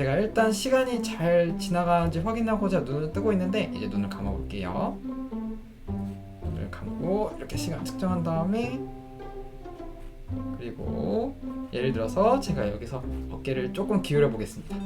제가 일단 시간이 잘 지나가는지 확인하고자 눈을 뜨고 있는데 이제 눈을 감아 볼게요. 눈을 감고 이렇게 시간 측정한 다음에, 그리고 예를 들어서 제가 여기서 어깨를 조금 기울여 보겠습니다.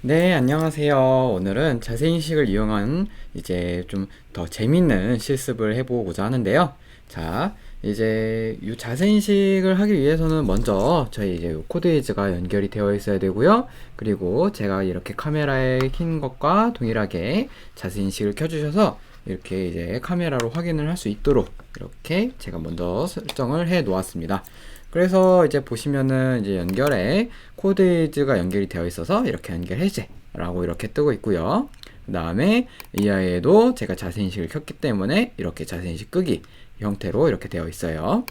네, 안녕하세요. 오늘은 자세인식을 이용한 이제 좀 더 재밌는 실습을 해보고자 하는데요. 자, 이제 이 자세인식을 하기 위해서는 먼저 저희 이제 코드에이즈가 연결이 되어 있어야 되고요. 그리고 제가 이렇게 카메라에 킨 것과 동일하게 자세인식을 켜주셔서 이렇게 이제 카메라로 확인을 할 수 있도록 이렇게 제가 먼저 설정을 해 놓았습니다. 그래서 이제 보시면은 이제 연결에 코드에이즈가 연결이 되어 있어서 이렇게 연결 해제라고 이렇게 뜨고 있고요. 그 다음에 AI에도 제가 자세인식을 켰기 때문에 이렇게 자세인식 끄기 형태로 이렇게 되어 있어요.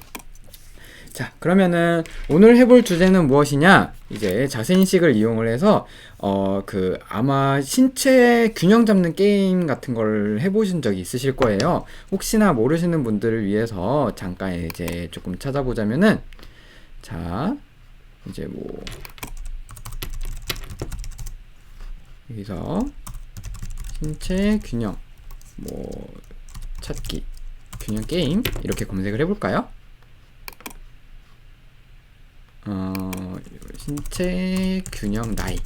자, 그러면은 오늘 해볼 주제는 무엇이냐? 이제 자세인식을 이용을 해서 아마 신체 균형 잡는 게임 같은 걸 해보신 적이 있으실 거예요. 혹시나 모르시는 분들을 위해서 잠깐 이제 조금 찾아보자면은, 자, 이제 뭐 여기서 신체 균형 뭐 찾기 균형 게임 이렇게 검색을 해볼까요? 신체 균형 나이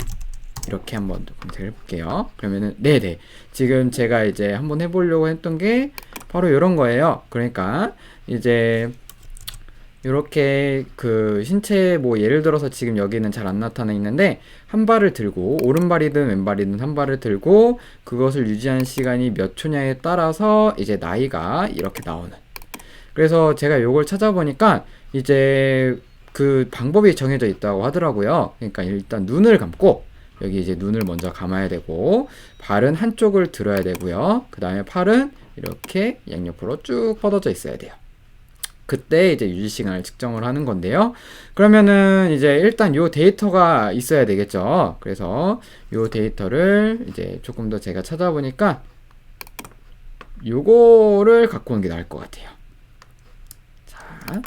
이렇게 한번 검색을 해볼게요. 그러면은 네네, 지금 제가 이제 한번 해보려고 했던 게 바로 이런 거예요. 그러니까 이제 이렇게 그 신체 뭐 예를 들어서 지금 여기는 잘 안 나타나 있는데 한 발을 들고 오른발이든 왼발이든 한 발을 들고 그것을 유지하는 시간이 몇 초냐에 따라서 이제 나이가 이렇게 나오는, 그래서 제가 요걸 찾아보니까 이제 그 방법이 정해져 있다고 하더라고요. 그러니까 일단 눈을 감고 여기 이제 눈을 먼저 감아야 되고 발은 한쪽을 들어야 되고요. 그 다음에 팔은 이렇게 양옆으로 쭉 뻗어져 있어야 돼요. 그때 이제 유지 시간을 측정을 하는 건데요. 그러면은 이제 일단 요 데이터가 있어야 되겠죠. 그래서 요 데이터를 이제 조금 더 제가 찾아보니까 요거를 갖고 오는 게 나을 것 같아요. 자,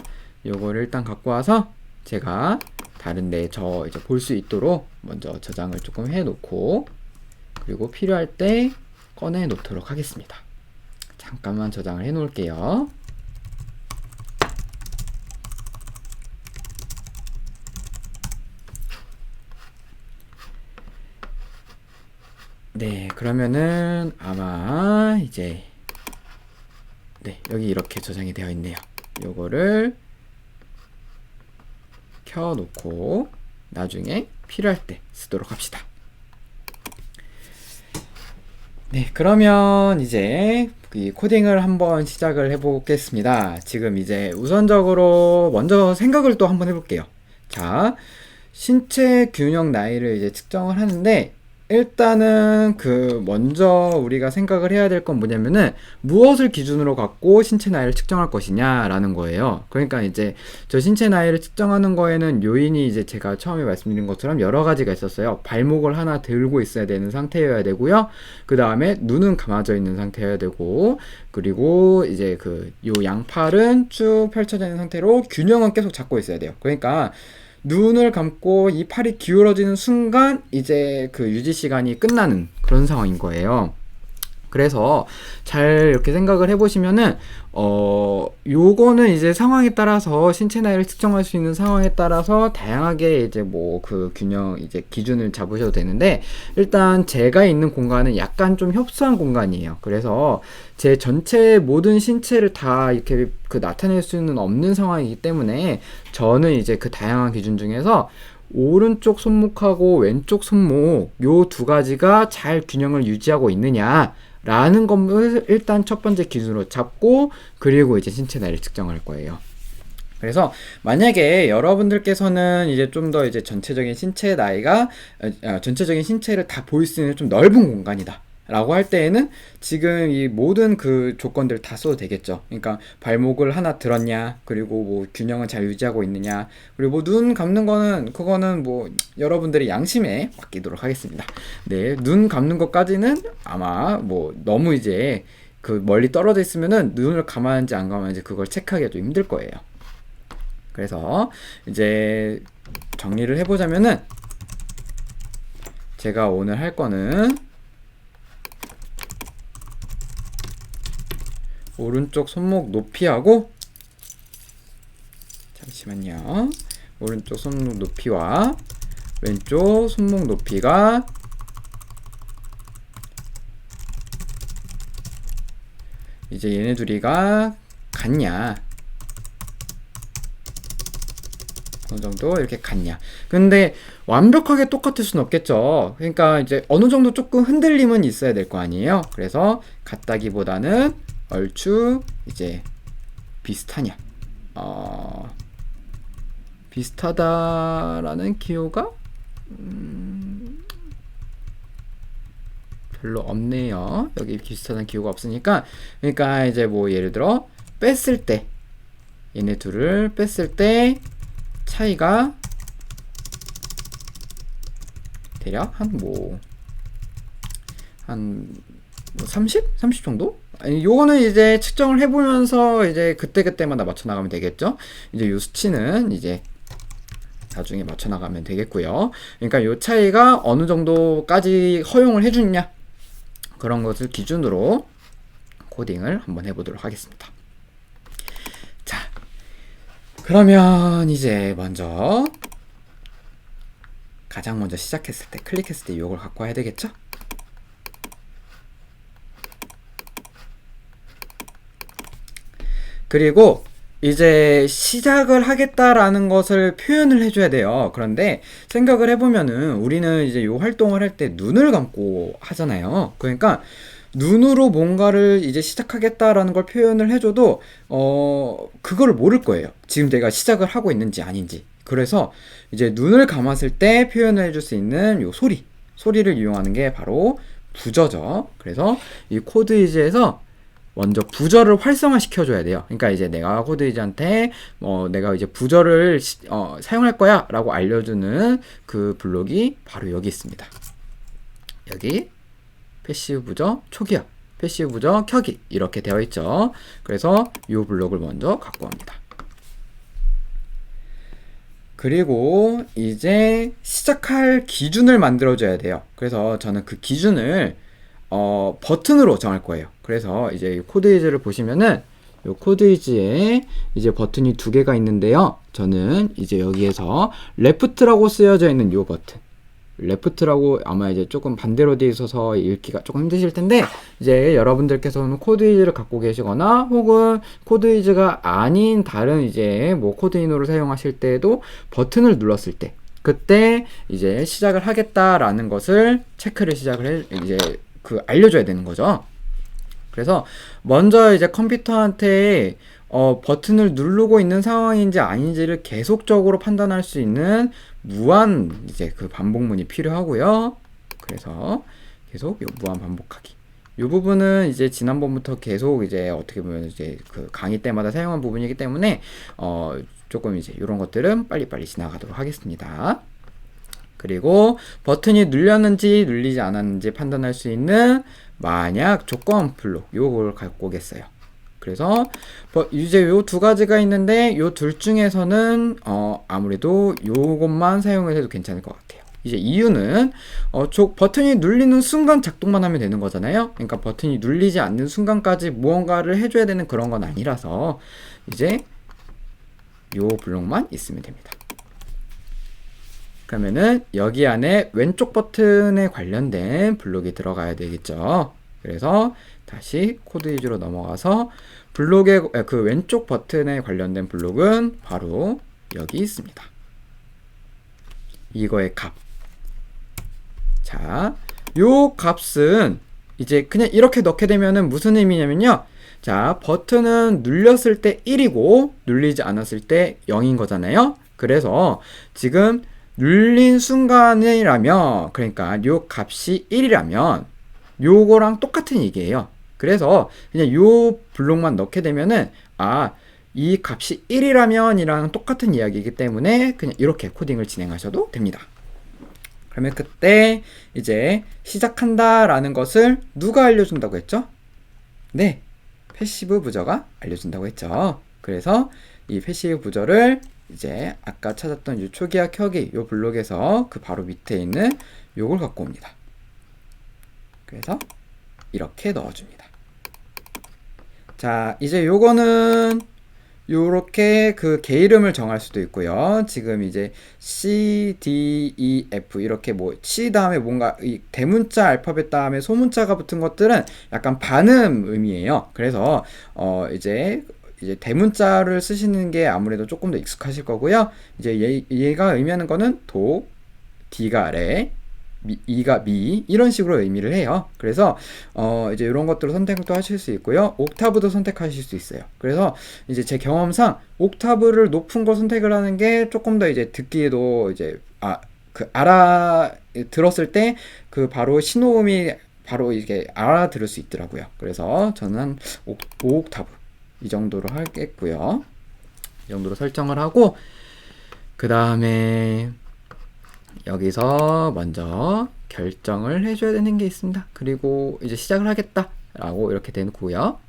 요거를 일단 갖고 와서 제가 다른데 이제 볼 수 있도록 먼저 저장을 조금 해 놓고, 그리고 필요할 때 꺼내 놓도록 하겠습니다. 잠깐만 저장을 해 놓을게요. 네, 그러면은 아마 이제 여기 이렇게 저장이 되어 있네요. 요거를 켜놓고 나중에 필요할 때 쓰도록 합시다. 네, 그러면 이제 이 코딩을 한번 시작을 해보겠습니다. 지금 이제 우선적으로 먼저 생각을 또 한번 해볼게요. 자, 신체 균형 나이를 이제 측정을 하는데, 일단은 먼저 우리가 생각을 해야 될 건 뭐냐면은 무엇을 기준으로 갖고 신체 나이를 측정할 것이냐라는 거예요. 그러니까 이제 저 신체 나이를 측정하는 거에는 요인이 이제 제가 처음에 말씀드린 것처럼 여러 가지가 있었어요. 발목을 하나 들고 있어야 되는 상태여야 되고요. 그 다음에 눈은 감아져 있는 상태여야 되고, 그리고 이제 요 양팔은 쭉 펼쳐져 있는 상태로 균형은 계속 잡고 있어야 돼요. 그러니까 눈을 감고 이 팔이 기울어지는 순간 이제 그 유지 시간이 끝나는 그런 상황인 거예요. 그래서 잘 이렇게 생각을 해보시면은 요거는 이제 상황에 따라서 신체 나이를 측정할 수 있는 상황에 따라서 다양하게 이제 뭐 그 균형 이제 기준을 잡으셔도 되는데, 일단 제가 있는 공간은 약간 좀 협소한 공간이에요. 그래서 제 전체 모든 신체를 다 이렇게 나타낼 수는 없는 상황이기 때문에 저는 이제 그 다양한 기준 중에서 오른쪽 손목하고 왼쪽 손목 요 두 가지가 잘 균형을 유지하고 있느냐 라는 것을 일단 첫 번째 기준으로 잡고, 그리고 이제 신체 나이를 측정할 거예요. 그래서 만약에 여러분들께서는 이제 좀 더 이제 전체적인 신체 나이가 전체적인 신체를 다 볼 수 있는 좀 넓은 공간이다 라고 할 때에는 지금 이 모든 그 조건들 다 써도 되겠죠. 그러니까 발목을 하나 들었냐, 그리고 뭐 균형을 잘 유지하고 있느냐, 그리고 뭐 눈 감는 거는 그거는 뭐 여러분들의 양심에 맡기도록 하겠습니다. 네, 눈 감는 것까지는 아마 뭐 너무 이제 멀리 떨어져 있으면은 눈을 감았는지 안 감았는지 그걸 체크하기가 좀 힘들 거예요. 그래서 이제 정리를 해보자면은 제가 오늘 할 거는 오른쪽 손목 높이하고, 잠시만요. 오른쪽 손목 높이와 왼쪽 손목 높이가 이제 얘네 둘이가 같냐, 어느 정도 이렇게 같냐. 근데 완벽하게 똑같을 수는 없겠죠. 그러니까 이제 어느 정도 조금 흔들림은 있어야 될 거 아니에요. 그래서 같다기보다는 얼추 이제 비슷하냐, 비슷하다라는 기호가 별로 없네요. 여기 비슷하다는 기호가 없으니까. 그러니까 이제 뭐 예를 들어 뺐을 때, 얘네 둘을 뺐을 때 차이가 대략 한 30? 30 정도? 아니, 요거는 이제 측정을 해보면서 이제 그때그때마다 맞춰 나가면 되겠죠. 이제 요 수치는 이제 나중에 맞춰 나가면 되겠고요. 그러니까 요 차이가 어느 정도까지 허용을 해주냐, 그런 것을 기준으로 코딩을 한번 해보도록 하겠습니다. 자, 그러면 이제 가장 먼저 시작했을 때, 클릭했을 때 이걸 갖고 와야 되겠죠? 그리고 이제 시작을 하겠다라는 것을 표현을 해줘야 돼요. 그런데 생각을 해보면은 우리는 이제 요 활동을 할 때 눈을 감고 하잖아요. 그러니까 눈으로 뭔가를 이제 시작하겠다라는 걸 표현을 해줘도 그거를 모를 거예요. 지금 내가 시작을 하고 있는지 아닌지. 그래서 이제 눈을 감았을 때 표현을 해줄 수 있는 요 소리를 이용하는 게 바로 부저죠. 그래서 이 코드이즈에서 먼저 부저를 활성화 시켜줘야 돼요. 그러니까 이제 내가 코드이즈한테 내가 이제 부저를 사용할 거야 라고 알려주는 그 블록이 바로 여기 있습니다. 여기 패시브 부저 초기화, 패시브 부저 켜기 이렇게 되어 있죠. 그래서 이 블록을 먼저 갖고 갑니다. 그리고 이제 시작할 기준을 만들어줘야 돼요. 그래서 저는 그 기준을 버튼으로 정할 거예요. 그래서 이제 코드이즈를 보시면은 요 코드이즈에 이제 버튼이 두 개가 있는데요. 저는 이제 여기에서 레프트라고 쓰여져 있는 요 버튼, 레프트라고 아마 이제 조금 반대로 되어 있어서 읽기가 조금 힘드실 텐데, 이제 여러분들께서는 코드이즈를 갖고 계시거나 혹은 코드이즈가 아닌 다른 이제 뭐 코드인으로 사용하실 때에도 버튼을 눌렀을 때, 그때 이제 시작을 하겠다라는 것을 체크를 이제 알려줘야 되는 거죠. 그래서 먼저 이제 컴퓨터한테 버튼을 누르고 있는 상황인지 아닌지를 계속적으로 판단할 수 있는 무한 이제 그 반복문이 필요하고요. 그래서 계속 요 무한 반복하기. 이 부분은 이제 지난번부터 계속 이제 어떻게 보면 이제 그 강의 때마다 사용한 부분이기 때문에 조금 이제 이런 것들은 빨리빨리 지나가도록 하겠습니다. 그리고 버튼이 눌렸는지 눌리지 않았는지 판단할 수 있는 만약 조건 블록, 요걸 갖고 오겠어요. 그래서 이제 요 두 가지가 있는데 요 둘 중에서는 아무래도 요것만 사용을 해도 괜찮을 것 같아요. 이제 이유는 버튼이 눌리는 순간 작동만 하면 되는 거잖아요. 그러니까 버튼이 눌리지 않는 순간까지 무언가를 해줘야 되는 그런 건 아니라서 이제 요 블록만 있으면 됩니다. 그러면은 여기 안에 왼쪽 버튼에 관련된 블록이 들어가야 되겠죠. 그래서 다시 코드이즈로 넘어가서 블록의 그 왼쪽 버튼에 관련된 블록은 바로 여기 있습니다. 이거의 값. 자, 요 값은 이제 그냥 이렇게 넣게 되면은 무슨 의미냐면요. 자, 버튼은 눌렸을 때 1이고 눌리지 않았을 때 0인 거잖아요. 그래서 지금 눌린 순간이라면, 그러니까 요 값이 1이라면 요거랑 똑같은 얘기예요. 그래서 그냥 요 블록만 넣게 되면은 이 값이 1이라면 이랑 똑같은 이야기이기 때문에 그냥 이렇게 코딩을 진행하셔도 됩니다. 그러면 그때 이제 시작한다 라는 것을 누가 알려준다고 했죠? 네, 패시브 부저가 알려준다고 했죠. 그래서 이 패시브 부저를 이제 아까 찾았던 요 초기화 켜기 요 블록에서 그 바로 밑에 있는 요걸 갖고 옵니다. 그래서 이렇게 넣어줍니다. 자, 이제 요거는 요렇게 그 개 이름을 정할 수도 있고요. 지금 이제 C, D, E, F 이렇게 뭐 C 다음에 뭔가 이 대문자 알파벳 다음에 소문자가 붙은 것들은 약간 반음 의미예요. 그래서 이제 대문자를 쓰시는 게 아무래도 조금 더 익숙하실 거고요. 이제 얘가 의미하는 거는 도, D가 레, E가 미 이런 식으로 의미를 해요. 그래서 이제 이런 것들을 선택도 하실 수 있고요. 옥타브도 선택하실 수 있어요. 그래서 이제 제 경험상 옥타브를 높은 거 선택을 하는 게 조금 더 이제 듣기에도 이제 들었을 때 그 바로 신호음이 바로 이게 알아들을 수 있더라고요. 그래서 저는 한 5옥타브 이 정도로 하겠고요. 이 정도로 설정을 하고 그 다음에 여기서 먼저 결정을 해줘야 되는 게 있습니다. 그리고 이제 시작을 하겠다 라고 이렇게 되고요.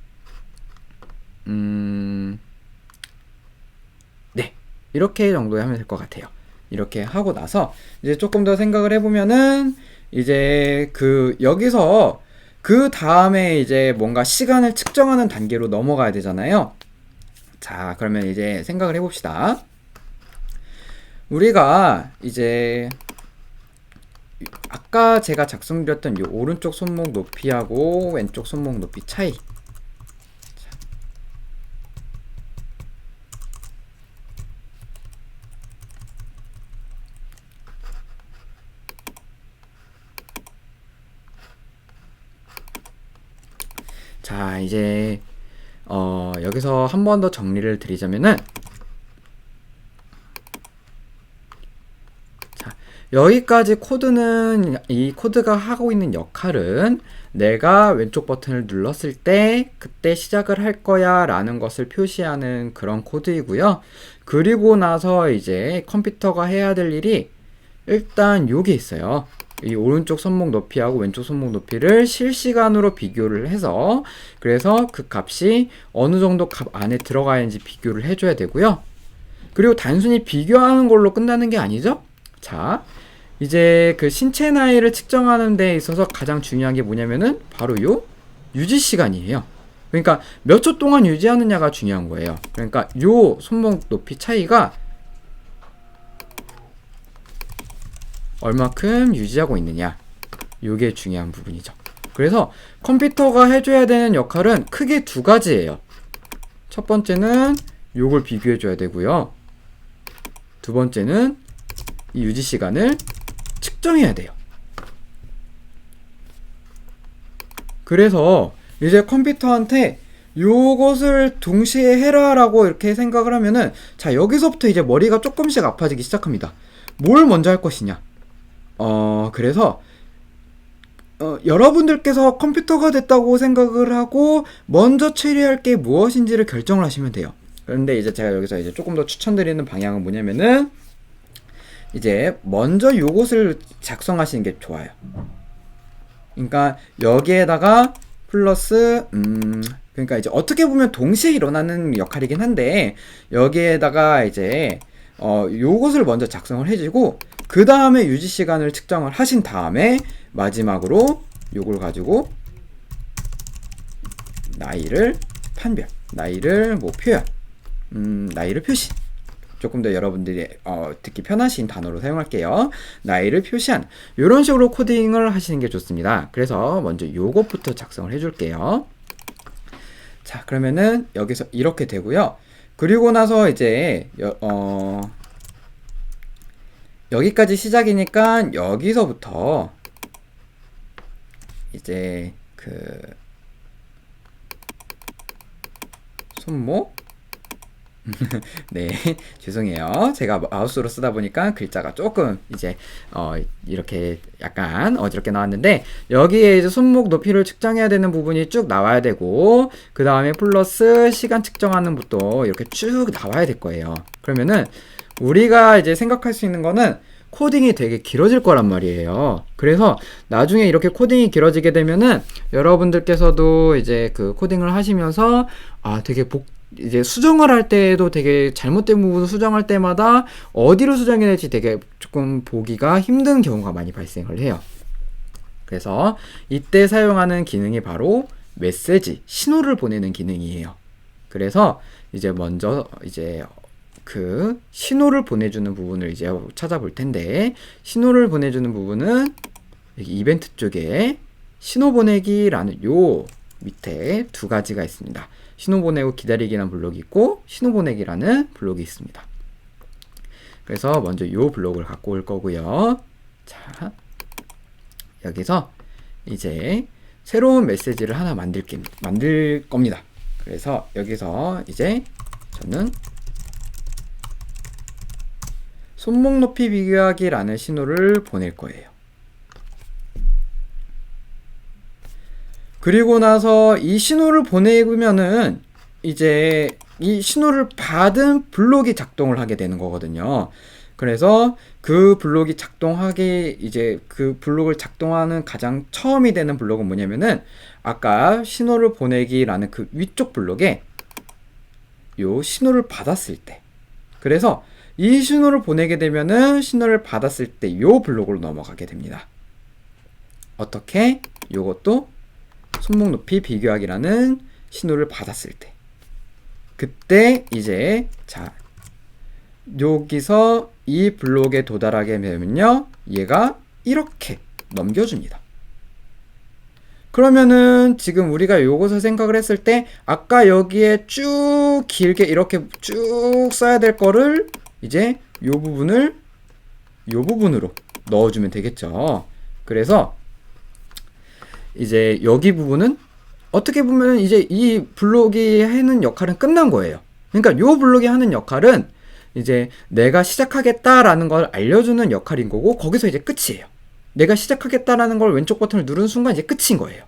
네, 이렇게 정도 하면 될 것 같아요. 이렇게 하고 나서 이제 조금 더 생각을 해보면은 이제 여기서 그 다음에 이제 뭔가 시간을 측정하는 단계로 넘어가야 되잖아요. 자, 그러면 이제 생각을 해봅시다. 우리가 이제 아까 제가 작성드렸던 이 오른쪽 손목 높이하고 왼쪽 손목 높이 차이. 자, 이제 여기서 한 번 더 정리를 드리자면은 여기까지 코드는 이 코드가 하고 있는 역할은 내가 왼쪽 버튼을 눌렀을 때 그때 시작을 할 거야 라는 것을 표시하는 그런 코드이고요. 그리고 나서 이제 컴퓨터가 해야 될 일이 일단 요게 있어요. 이 오른쪽 손목 높이하고 왼쪽 손목 높이를 실시간으로 비교를 해서 그래서 그 값이 어느 정도 값 안에 들어가야지 비교를 해줘야 되고요. 그리고 단순히 비교하는 걸로 끝나는 게 아니죠. 자, 이제 그 신체 나이를 측정하는 데 있어서 가장 중요한 게 뭐냐면은 바로 요 유지 시간이에요. 그러니까 몇 초 동안 유지하느냐가 중요한 거예요. 그러니까 요 손목 높이 차이가 얼마큼 유지하고 있느냐, 요게 중요한 부분이죠. 그래서 컴퓨터가 해줘야 되는 역할은 크게 두 가지예요. 첫 번째는 요걸 비교해 줘야 되고요. 두 번째는 이 유지 시간을 측정해야 돼요. 그래서 이제 컴퓨터한테 요것을 동시에 해라 라고 이렇게 생각을 하면은 자, 여기서부터 이제 머리가 조금씩 아파지기 시작합니다. 뭘 먼저 할 것이냐. 그래서 여러분들께서 컴퓨터가 됐다고 생각을 하고 먼저 처리할 게 무엇인지를 결정을 하시면 돼요. 그런데 이제 제가 여기서 이제 조금 더 추천드리는 방향은 뭐냐면은 이제 먼저 요것을 작성하시는 게 좋아요. 그러니까 여기에다가 플러스 그러니까 이제 어떻게 보면 동시에 일어나는 역할이긴 한데 여기에다가 이제 요것을 먼저 작성을 해주고 그 다음에 유지 시간을 측정을 하신 다음에 마지막으로 요걸 가지고 나이를 판별, 나이를 뭐 표현, 나이를 표시. 조금 더 여러분들이 듣기 편하신 단어로 사용할게요. 나이를 표시한 이런 식으로 코딩을 하시는 게 좋습니다. 그래서 먼저 요것부터 작성을 해줄게요. 자, 그러면은 여기서 이렇게 되고요. 그리고 나서 이제 여기까지 시작이니까 여기서부터 이제 그 손목 네, 죄송해요. 제가 마우스로 쓰다 보니까 글자가 조금 이제 이렇게 약간 어지럽게 나왔는데 여기에 이제 손목 높이를 측정해야 되는 부분이 쭉 나와야 되고 그 다음에 플러스 시간 측정하는 것도 이렇게 쭉 나와야 될 거예요. 그러면은 우리가 이제 생각할 수 있는 거는 코딩이 되게 길어질 거란 말이에요. 그래서 나중에 이렇게 코딩이 길어지게 되면은 여러분들께서도 이제 그 코딩을 하시면서 되게 이제 수정을 할 때도 되게 잘못된 부분을 수정할 때마다 어디로 수정해야 될지 되게 조금 보기가 힘든 경우가 많이 발생을 해요. 그래서 이때 사용하는 기능이 바로 메시지, 신호를 보내는 기능이에요. 그래서 이제 먼저 이제 그 신호를 보내주는 부분을 이제 찾아볼 텐데, 신호를 보내주는 부분은 여기 이벤트 쪽에 신호 보내기라는 요 밑에 두 가지가 있습니다. 신호 보내고 기다리기라는 블록이 있고 신호 보내기라는 블록이 있습니다. 그래서 먼저 요 블록을 갖고 올 거고요. 자, 여기서 이제 새로운 메시지를 하나 만들 겁니다. 그래서 여기서 이제 저는 손목 높이 비교하기라는 신호를 보낼 거예요. 그리고 나서 이 신호를 보내면은 이제 이 신호를 받은 블록이 작동을 하게 되는 거거든요. 그래서 그 블록이 작동하게, 이제 그 블록을 작동하는 가장 처음이 되는 블록은 뭐냐면은 아까 신호를 보내기라는 그 위쪽 블록에 요 신호를 받았을 때, 그래서 이 신호를 보내게 되면은 신호를 받았을 때 요 블록으로 넘어가게 됩니다. 어떻게? 요것도 손목 높이 비교하기라는 신호를 받았을 때, 그때 이제 자 여기서 이 블록에 도달하게 되면요, 얘가 이렇게 넘겨줍니다. 그러면은 지금 우리가 요것을 생각을 했을 때 아까 여기에 쭉 길게 이렇게 쭉 써야 될 거를 이제 요 부분을 요 부분으로 넣어주면 되겠죠. 그래서 이제 여기 부분은 어떻게 보면 이제 이 블록이 하는 역할은 끝난 거예요. 그러니까 요 블록이 하는 역할은 이제 내가 시작하겠다라는 걸 알려주는 역할인 거고, 거기서 이제 끝이에요. 내가 시작하겠다라는 걸 왼쪽 버튼을 누른 순간 이제 끝인 거예요.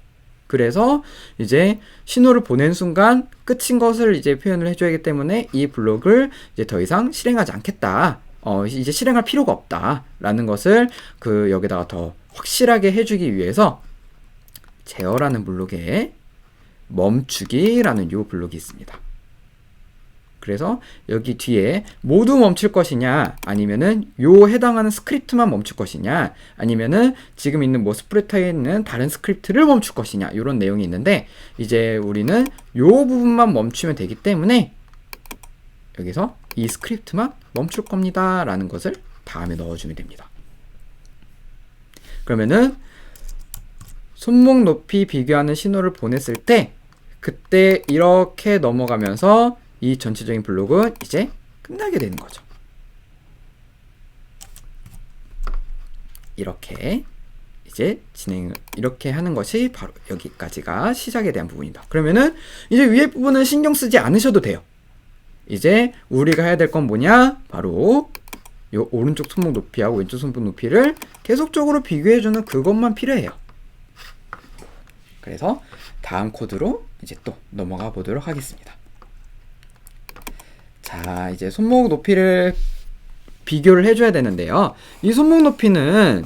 그래서 이제 신호를 보낸 순간 끝인 것을 이제 표현을 해줘야 하기 때문에 이 블록을 이제 더 이상 실행하지 않겠다. 이제 실행할 필요가 없다라는 것을 그 여기다가 더 확실하게 해주기 위해서 제어라는 블록에 멈추기라는 요 블록이 있습니다. 그래서 여기 뒤에 모두 멈출 것이냐, 아니면은 요 해당하는 스크립트만 멈출 것이냐, 아니면은 지금 있는 뭐 스프레터에 있는 다른 스크립트를 멈출 것이냐, 이런 내용이 있는데 이제 우리는 요 부분만 멈추면 되기 때문에 여기서 이 스크립트만 멈출 겁니다 라는 것을 다음에 넣어주면 됩니다. 그러면은 손목 높이 비교하는 신호를 보냈을 때 그때 이렇게 넘어가면서 이 전체적인 블록은 이제 끝나게 되는 거죠. 이렇게 이제 이렇게 하는 것이 바로 여기까지가 시작에 대한 부분이다. 그러면은 이제 위에 부분은 신경 쓰지 않으셔도 돼요. 이제 우리가 해야 될 건 뭐냐? 바로 요 오른쪽 손목 높이하고 왼쪽 손목 높이를 계속적으로 비교해주는 그것만 필요해요. 그래서 다음 코드로 이제 또 넘어가 보도록 하겠습니다. 자, 이제 손목 높이를 비교를 해줘야 되는데요. 이 손목 높이는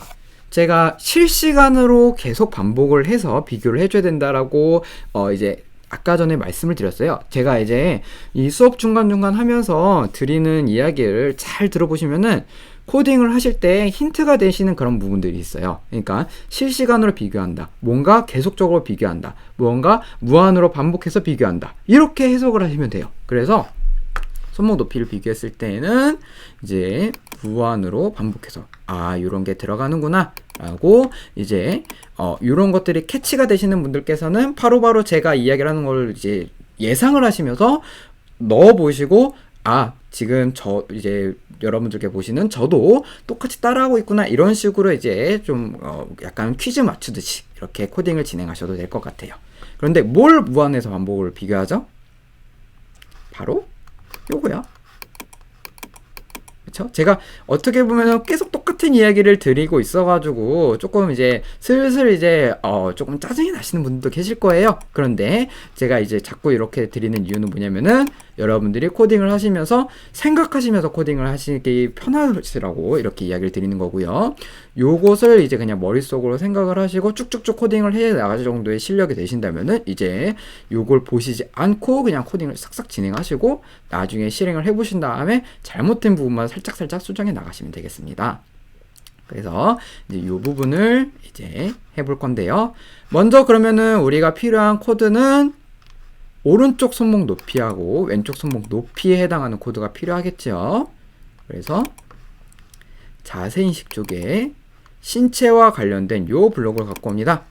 제가 실시간으로 계속 반복을 해서 비교를 해줘야 된다라고 이제 아까 전에 말씀을 드렸어요. 제가 이제 이 수업 중간중간 하면서 드리는 이야기를 잘 들어보시면은 코딩을 하실 때 힌트가 되시는 그런 부분들이 있어요. 그러니까 실시간으로 비교한다, 뭔가 계속적으로 비교한다, 뭔가 무한으로 반복해서 비교한다, 이렇게 해석을 하시면 돼요. 그래서 손목 높이를 비교했을 때는 이제 무한으로 반복해서 요런 게 들어가는구나 라고 이제 요런 것들이 캐치가 되시는 분들께서는 바로바로 제가 이야기를 하는 걸 이제 예상을 하시면서 넣어 보시고 지금 이제 여러분들께 보시는 저도 똑같이 따라하고 있구나, 이런 식으로 이제 좀 약간 퀴즈 맞추듯이 이렇게 코딩을 진행하셔도 될 것 같아요. 그런데 뭘 무한해서 반복을 비교하죠? 바로 요거야. 그쵸? 제가 어떻게 보면 계속 똑같은 이야기를 드리고 있어가지고 조금 이제 슬슬 이제 조금 짜증이 나시는 분들도 계실 거예요. 그런데 제가 이제 자꾸 이렇게 드리는 이유는 뭐냐면은 여러분들이 코딩을 하시면서 생각하시면서 코딩을 하시기 편하시라고 이렇게 이야기를 드리는 거고요. 요것을 이제 그냥 머릿속으로 생각을 하시고 쭉쭉쭉 코딩을 해 나갈 정도의 실력이 되신다면은 이제 요걸 보시지 않고 그냥 코딩을 싹싹 진행하시고 나중에 실행을 해보신 다음에 잘못된 부분만 살짝살짝 수정해 나가시면 되겠습니다. 그래서 이제 이 부분을 이제 해볼 건데요. 먼저 그러면은 우리가 필요한 코드는 오른쪽 손목 높이하고 왼쪽 손목 높이에 해당하는 코드가 필요하겠죠. 그래서 자세인식 쪽에 신체와 관련된 요 블록을 갖고 옵니다.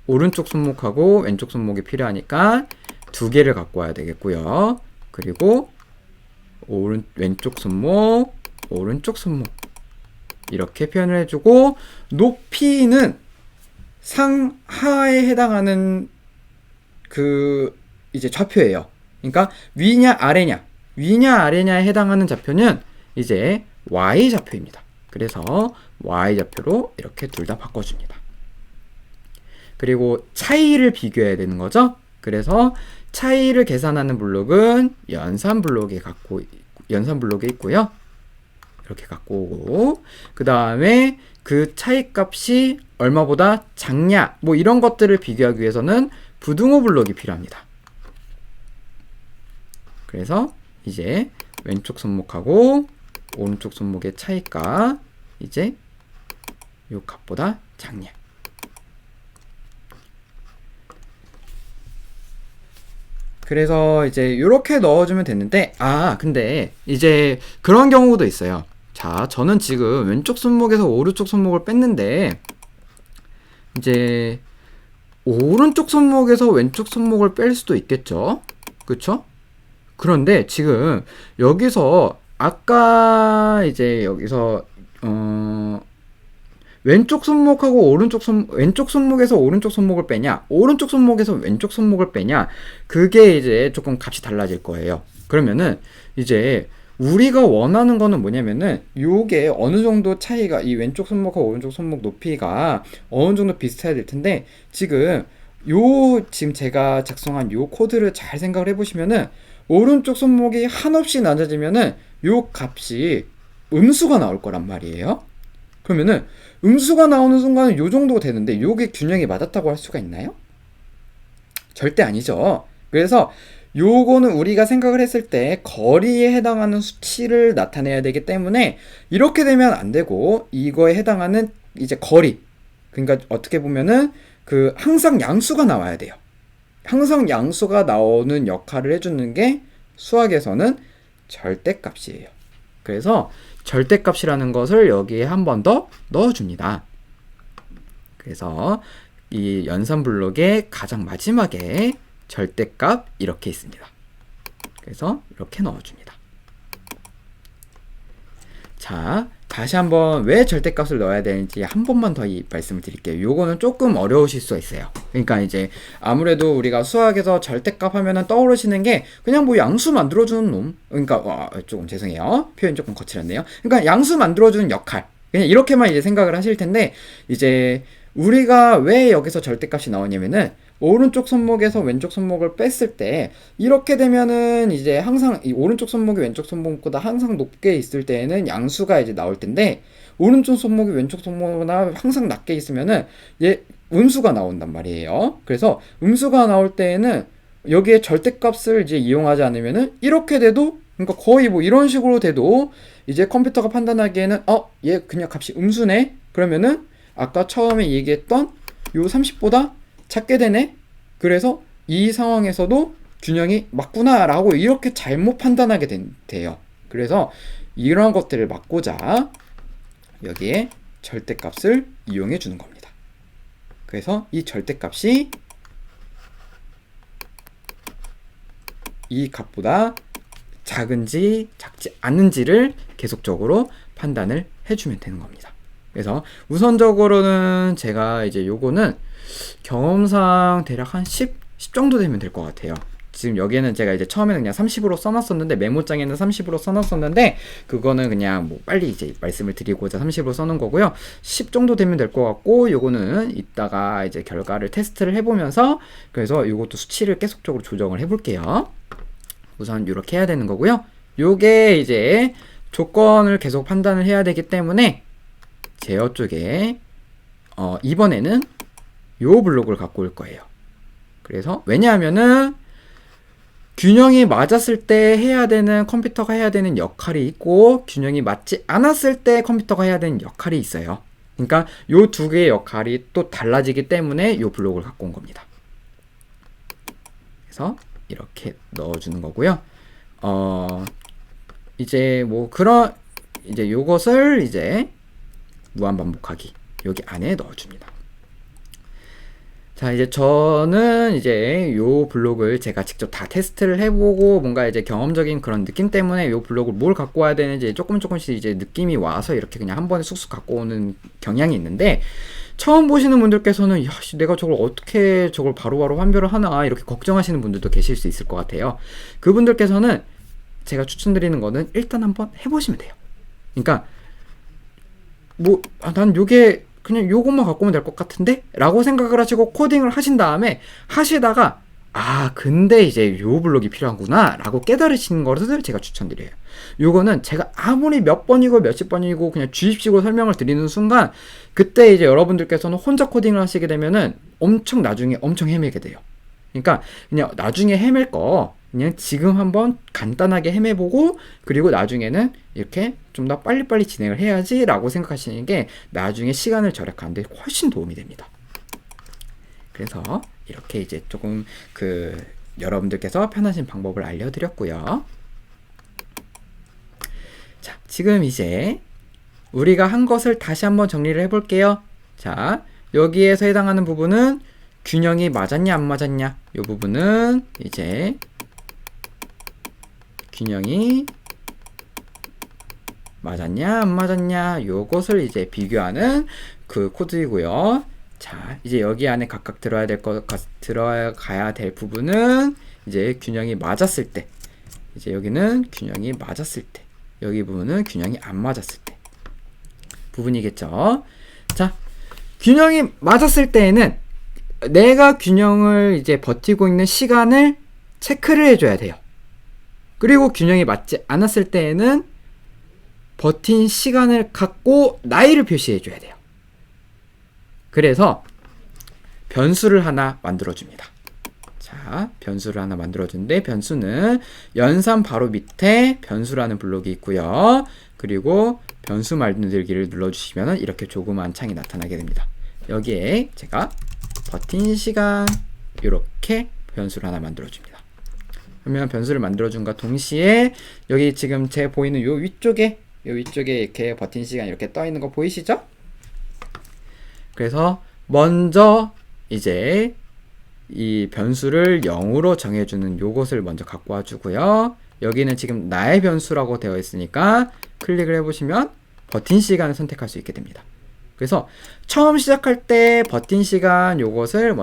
오른쪽 손목하고 왼쪽 손목이 필요하니까 두 개를 갖고 와야 되겠고요. 그리고 왼쪽 손목, 오른쪽 손목 이렇게 표현을 해주고 높이는 상하에 해당하는 그 이제 좌표예요. 그러니까 위냐 아래냐에 해당하는 좌표는 이제 Y좌표입니다. 그래서 Y좌표로 이렇게 둘 다 바꿔줍니다. 그리고 차이를 비교해야 되는 거죠. 그래서 차이를 계산하는 블록은 연산 블록에 있고요. 이렇게 갖고 오고, 그 다음에 그 차이 값이 얼마보다 작냐, 뭐 이런 것들을 비교하기 위해서는 부등호 블록이 필요합니다. 그래서 이제 왼쪽 손목하고 오른쪽 손목의 차이가 이제 요 값보다 작냐. 그래서 이제 이렇게 넣어주면 되는데, 근데 이제 그런 경우도 있어요. 자, 저는 지금 왼쪽 손목에서 오른쪽 손목을 뺐는데 이제 오른쪽 손목에서 왼쪽 손목을 뺄 수도 있겠죠. 그쵸? 그런데 지금 여기서 아까 이제 여기서 왼쪽 손목하고 왼쪽 손목에서 오른쪽 손목을 빼냐, 오른쪽 손목에서 왼쪽 손목을 빼냐, 그게 이제 조금 값이 달라질 거예요. 그러면은 이제 우리가 원하는 거는 뭐냐면은 요게 어느 정도 차이가, 이 왼쪽 손목하고 오른쪽 손목 높이가 어느 정도 비슷해야 될 텐데, 지금 제가 작성한 요 코드를 잘 생각을 해보시면은 오른쪽 손목이 한없이 낮아지면은 요 값이 음수가 나올 거란 말이에요. 그러면은 음수가 나오는 순간은 요 정도가 되는데 요게 균형이 맞았다고 할 수가 있나요? 절대 아니죠. 그래서 요거는 우리가 생각을 했을 때 거리에 해당하는 수치를 나타내야 되기 때문에 이렇게 되면 안 되고, 이거에 해당하는 이제 거리, 그러니까 어떻게 보면은 항상 양수가 나와야 돼요. 항상 양수가 나오는 역할을 해주는 게 수학에서는 절대값이에요. 그래서 절대값이라는 것을 여기에 한 번 더 넣어줍니다. 그래서 이 연산 블록의 가장 마지막에 절대값 이렇게 있습니다. 그래서 이렇게 넣어줍니다. 자, 다시 한번 왜 절대값을 넣어야 되는지 한 번만 더 말씀을 드릴게요. 요거는 조금 어려우실 수가 있어요. 그러니까 이제 아무래도 우리가 수학에서 절대값 하면은 떠오르시는 게 그냥 뭐 양수 만들어주는 놈. 그러니까 조금 죄송해요. 표현 조금 거칠었네요. 그러니까 양수 만들어주는 역할. 그냥 이렇게만 이제 생각을 하실 텐데, 이제 우리가 왜 여기서 절대값이 나오냐면은 오른쪽 손목에서 왼쪽 손목을 뺐을 때 이렇게 되면은 이제 항상 이 오른쪽 손목이 왼쪽 손목보다 항상 높게 있을 때에는 양수가 이제 나올 텐데, 오른쪽 손목이 왼쪽 손목보다 항상 낮게 있으면은 음수가 나온단 말이에요. 그래서 음수가 나올 때에는 여기에 절대값을 이제 이용하지 않으면은 이렇게 돼도, 그러니까 거의 뭐 이런 식으로 돼도 이제 컴퓨터가 판단하기에는 얘 그냥 값이 음수네. 그러면은 아까 처음에 얘기했던 요 30보다 작게 되네. 그래서 이 상황에서도 균형이 맞구나 라고 이렇게 잘못 판단하게 돼요. 그래서 이런 것들을 막고자 여기에 절대값을 이용해 주는 겁니다. 그래서 이 절대값이 이 값보다 작은지 작지 않은지를 계속적으로 판단을 해주면 되는 겁니다. 그래서 우선적으로는 제가 이제 요거는 경험상 대략 한 10 정도 되면 될 것 같아요. 지금 여기에는 제가 이제 처음에는 그냥 30으로 써놨었는데, 메모장에는 30으로 써놨었는데, 그거는 그냥 뭐 빨리 이제 말씀을 드리고자 30으로 써놓은 거고요. 10 정도 되면 될 것 같고, 요거는 이따가 이제 결과를 테스트를 해보면서, 그래서 요것도 수치를 계속적으로 조정을 해볼게요. 우선 이렇게 해야 되는 거고요. 요게 이제 조건을 계속 판단을 해야 되기 때문에 제어 쪽에 이번에는 요 블록을 갖고 올 거예요. 그래서 왜냐하면은 균형이 맞았을 때 해야 되는 컴퓨터가 해야 되는 역할이 있고 균형이 맞지 않았을 때 컴퓨터가 해야 되는 역할이 있어요. 그러니까 요 두 개의 역할이 또 달라지기 때문에 요 블록을 갖고 온 겁니다. 그래서 이렇게 넣어주는 거고요. 이제 이제 요것을 이제 무한 반복하기 여기 안에 넣어줍니다. 자, 이제 저는 이제 요 블록을 제가 직접 다 테스트를 해보고 뭔가 이제 경험적인 그런 느낌 때문에 요 블록을 뭘 갖고 와야 되는지 조금씩 이제 느낌이 와서 이렇게 그냥 한 번에 쑥쑥 갖고 오는 경향이 있는데, 처음 보시는 분들께서는 야, 내가 저걸 어떻게 저걸 바로바로 환별을 하나 이렇게 걱정하시는 분들도 계실 수 있을 것 같아요. 그분들께서는 제가 추천드리는 거는 일단 한번 해보시면 돼요. 그러니까 난 요게 그냥 요것만 갖고 오면 될 것 같은데? 라고 생각을 하시고 코딩을 하신 다음에 하시다가 근데 이제 요 블록이 필요하구나 라고 깨달으시는 것을 제가 추천드려요. 요거는 제가 아무리 몇 번이고 몇십 번이고 그냥 주입식으로 설명을 드리는 순간 그때 이제 여러분들께서는 혼자 코딩을 하시게 되면은 나중에 엄청 헤매게 돼요. 그러니까 그냥 나중에 헤맬 거 그냥 지금 한번 간단하게 헤매보고 그리고 나중에는 이렇게 좀 더 빨리빨리 진행을 해야지 라고 생각하시는 게 나중에 시간을 절약하는 데 훨씬 도움이 됩니다. 그래서 이렇게 이제 조금 여러분들께서 편하신 방법을 알려드렸고요. 자, 지금 이제 우리가 한 것을 다시 한번 정리를 해볼게요. 자, 여기에서 해당하는 부분은 균형이 맞았냐 안 맞았냐, 이 부분은 이제 균형이 맞았냐 안 맞았냐 요것을 이제 비교하는 그 코드이고요. 자, 이제 여기 안에 각각 들어가야 될 부분은 이제 균형이 맞았을 때, 이제 여기는 균형이 맞았을 때, 여기 부분은 균형이 안 맞았을 때 부분이겠죠. 자, 균형이 맞았을 때에는 내가 균형을 이제 버티고 있는 시간을 체크를 해줘야 돼요. 그리고 균형이 맞지 않았을 때에는 버틴 시간을 갖고 나이를 표시해줘야 돼요. 그래서 변수를 하나 만들어줍니다. 자, 변수를 하나 만들어주는데 변수는 연산 바로 밑에 변수라는 블록이 있고요. 그리고 변수 만들기를 눌러주시면 이렇게 조그만 창이 나타나게 됩니다. 여기에 제가 버틴 시간 이렇게 변수를 하나 만들어줍니다. 그러면 변수를 만들어준과 동시에 여기 지금 제 보이는 요 위쪽에 이렇게 버틴 시간 이렇게 떠 있는 거 보이시죠? 그래서 먼저 이제 이 변수를 0으로 정해주는 요것을 먼저 갖고 와주고요. 여기는 지금 나의 변수라고 되어 있으니까 클릭을 해보시면 버틴 시간을 선택할 수 있게 됩니다. 그래서 처음 시작할 때 버틴 시간 요것을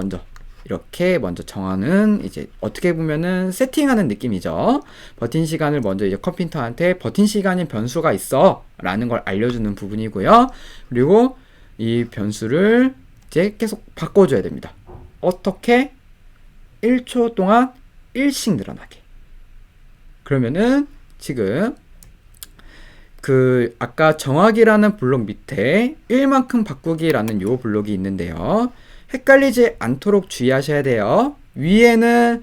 이렇게 먼저 정하는, 이제 어떻게 보면은 세팅하는 느낌이죠. 버틴 시간을 먼저 이제 컴퓨터한테 버틴 시간인 변수가 있어 라는 걸 알려주는 부분이고요. 그리고 이 변수를 이제 계속 바꿔줘야 됩니다. 어떻게? 1초 동안 1씩 늘어나게. 그러면은 지금 아까 정하기라는 블록 밑에 1만큼 바꾸기라는 요 블록이 있는데요. 헷갈리지 않도록 주의하셔야 돼요. 위에는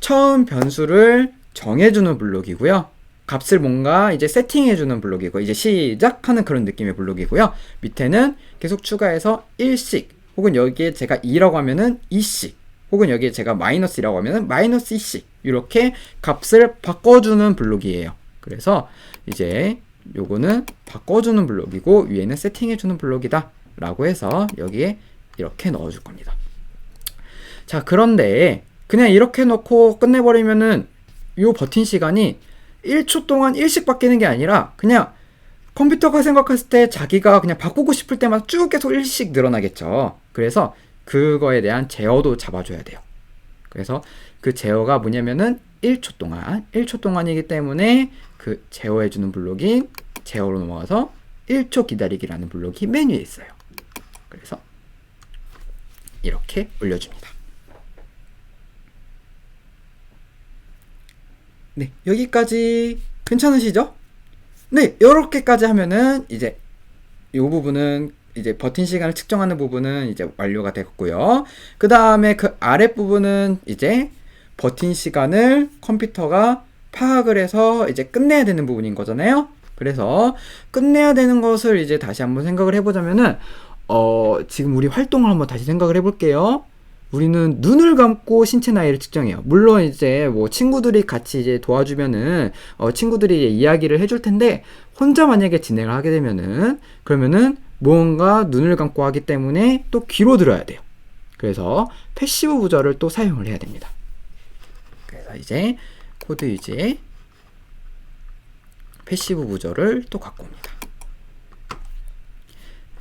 처음 변수를 정해주는 블록이고요. 값을 뭔가 이제 세팅해주는 블록이고, 이제 시작하는 그런 느낌의 블록이고요. 밑에는 계속 추가해서 1씩, 혹은 여기에 제가 2라고 하면은 2씩, 혹은 여기에 제가 마이너스라고 하면은 마이너스 2씩, 이렇게 값을 바꿔주는 블록이에요. 그래서 이제 요거는 바꿔주는 블록이고 위에는 세팅해주는 블록이다 라고 해서 여기에 이렇게 넣어줄 겁니다. 자, 그런데 그냥 이렇게 넣고 끝내버리면은 요 버틴 시간이 1초 동안 1씩 바뀌는 게 아니라 그냥 컴퓨터가 생각했을 때 자기가 그냥 바꾸고 싶을 때마다 쭉 계속 1씩 늘어나겠죠. 그래서 그거에 대한 제어도 잡아줘야 돼요. 그래서 그 제어가 뭐냐면은 1초 동안이기 때문에 그 제어해주는 블록이 제어로 넘어가서 1초 기다리기라는 블록이 맨 위에 있어요. 그래서 이렇게 올려줍니다. 네, 여기까지 괜찮으시죠? 네, 이렇게까지 하면은 이제 이 부분은 이제 버틴 시간을 측정하는 부분은 이제 완료가 됐고요. 그 다음에 그 아랫 부분은 이제 버틴 시간을 컴퓨터가 파악을 해서 이제 끝내야 되는 부분인 거잖아요. 그래서 끝내야 되는 것을 이제 다시 한번 생각을 해보자면은 지금 우리 활동을 한번 다시 생각을 해볼게요. 우리는 눈을 감고 신체 나이를 측정해요. 물론 이제 뭐 친구들이 같이 이제 도와주면은 친구들이 이제 이야기를 해줄 텐데 혼자 만약에 진행을 하게 되면은 그러면은 무언가 눈을 감고 하기 때문에 또 귀로 들어야 돼요. 그래서 패시브 부저를 또 사용을 해야 됩니다. 그래서 이제 코드 유지에 패시브 부저를 또 갖고 옵니다.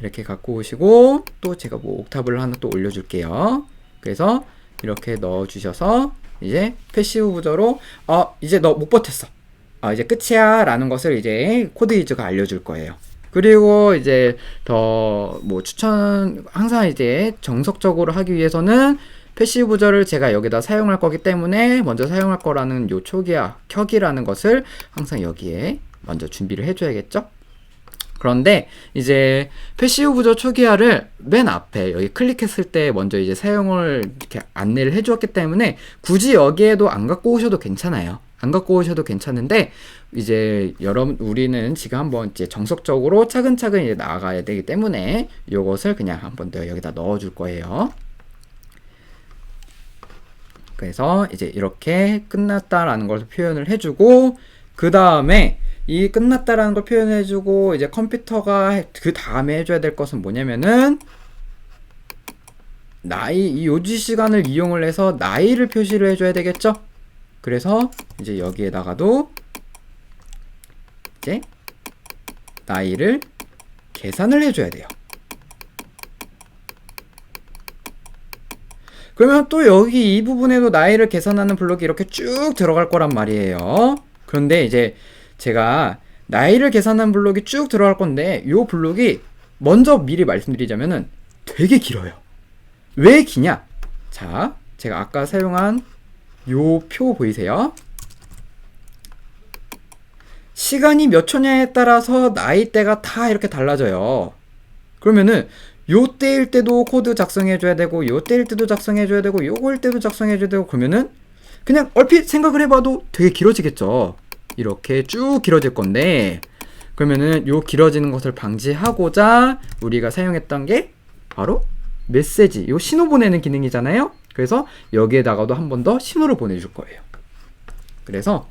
이렇게 갖고 오시고 또 제가 뭐 옥탑을 하나 또 올려줄게요. 그래서 이렇게 넣어주셔서 이제 패시브 부저로 이제 너 못 버텼어. 이제 끝이야 라는 것을 이제 코드 유저가 알려줄 거예요. 그리고 이제 더 뭐 추천 항상 이제 정석적으로 하기 위해서는 패시브 부저를 제가 여기다 사용할 거기 때문에 먼저 사용할 거라는 요 초기화 켜기라는 것을 항상 여기에 먼저 준비를 해줘야겠죠. 그런데 이제 패시브 부저 초기화를 맨 앞에 여기 클릭했을 때 먼저 이제 사용을 이렇게 안내를 해주었기 때문에 굳이 여기에도 안 갖고 오셔도 괜찮아요. 안 갖고 오셔도 괜찮은데 이제 여러분 우리는 지금 한번 이제 정석적으로 차근차근 이제 나아가야 되기 때문에 이것을 그냥 한번 더 여기다 넣어줄 거예요. 그래서 이제 이렇게 끝났다라는 걸 표현을 해주고 그 다음에 이 끝났다라는 걸 표현해주고 이제 컴퓨터가 그 다음에 해줘야 될 것은 뭐냐면은 이 요지 시간을 이용을 해서 나이를 표시를 해줘야 되겠죠. 그래서 이제 여기에다가도 이제 나이를 계산을 해줘야 돼요. 그러면 또 여기 이 부분에도 나이를 계산하는 블록이 이렇게 쭉 들어갈 거란 말이에요. 그런데 이제 제가 나이를 계산하는 블록이 쭉 들어갈 건데 이 블록이 먼저 미리 말씀드리자면은 되게 길어요. 왜 기냐? 자, 제가 아까 사용한 요 표 보이세요? 시간이 몇 초냐에 따라서 나이대가 다 이렇게 달라져요. 그러면은 요 때일 때도 코드 작성해줘야 되고 요 때일 때도 작성해줘야 되고 요거일 때도 작성해줘야 되고 그러면은 그냥 얼핏 생각을 해봐도 되게 길어지겠죠. 이렇게 쭉 길어질 건데 그러면은 요 길어지는 것을 방지하고자 우리가 사용했던 게 바로 메시지, 요 신호 보내는 기능이잖아요. 그래서 여기에다가도 한 번 더 신호를 보내줄 거예요. 그래서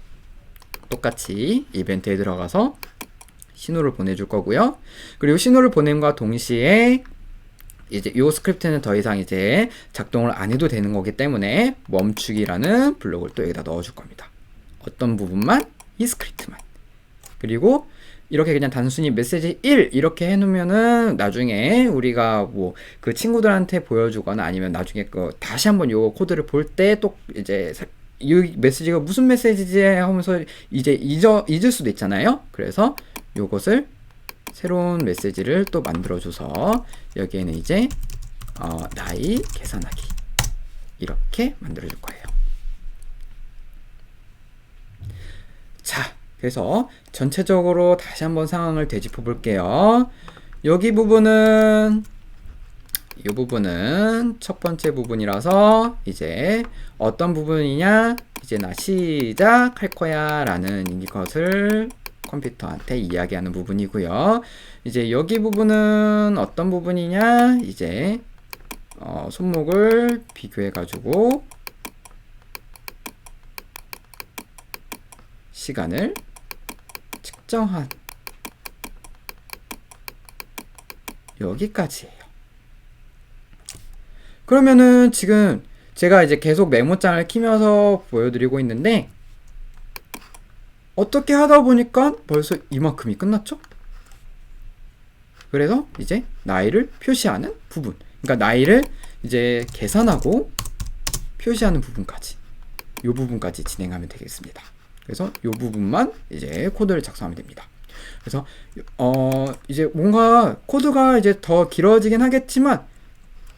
똑같이 이벤트에 들어가서 신호를 보내줄 거고요. 그리고 신호를 보냄과 동시에 이제 요 스크립트는 더 이상 이제 작동을 안 해도 되는 거기 때문에 멈추기라는 블록을 또 여기다 넣어줄 겁니다. 어떤 부분만? 이 스크립트만. 그리고 이렇게 그냥 단순히 메시지 1 이렇게 해놓으면은 나중에 우리가 뭐 그 친구들한테 보여주거나 아니면 나중에 다시 한번 요 코드를 볼 때 또 이제 이 메시지가 무슨 메시지지 하면서 이제 잊을 수도 있잖아요. 그래서 요것을 새로운 메시지를 또 만들어줘서 여기에는 이제 나이 계산하기 이렇게 만들어줄 거예요. 자, 그래서 전체적으로 다시 한번 상황을 되짚어 볼게요. 여기 부분은 이 부분은 첫 번째 부분이라서 이제 어떤 부분이냐 이제 나 시작할 거야 라는 것을 컴퓨터한테 이야기하는 부분이고요. 이제 여기 부분은 어떤 부분이냐 이제 손목을 비교해 가지고 시간을 측정한 여기까지예요. 그러면은 지금 제가 이제 계속 메모장을 키면서 보여드리고 있는데 어떻게 하다 보니까 벌써 이만큼이 끝났죠? 그래서 이제 나이를 표시하는 부분, 그러니까 나이를 이제 계산하고 표시하는 부분까지 이 부분까지 진행하면 되겠습니다. 그래서 이 부분만 이제 코드를 작성하면 됩니다. 그래서 이제 뭔가 코드가 이제 더 길어지긴 하겠지만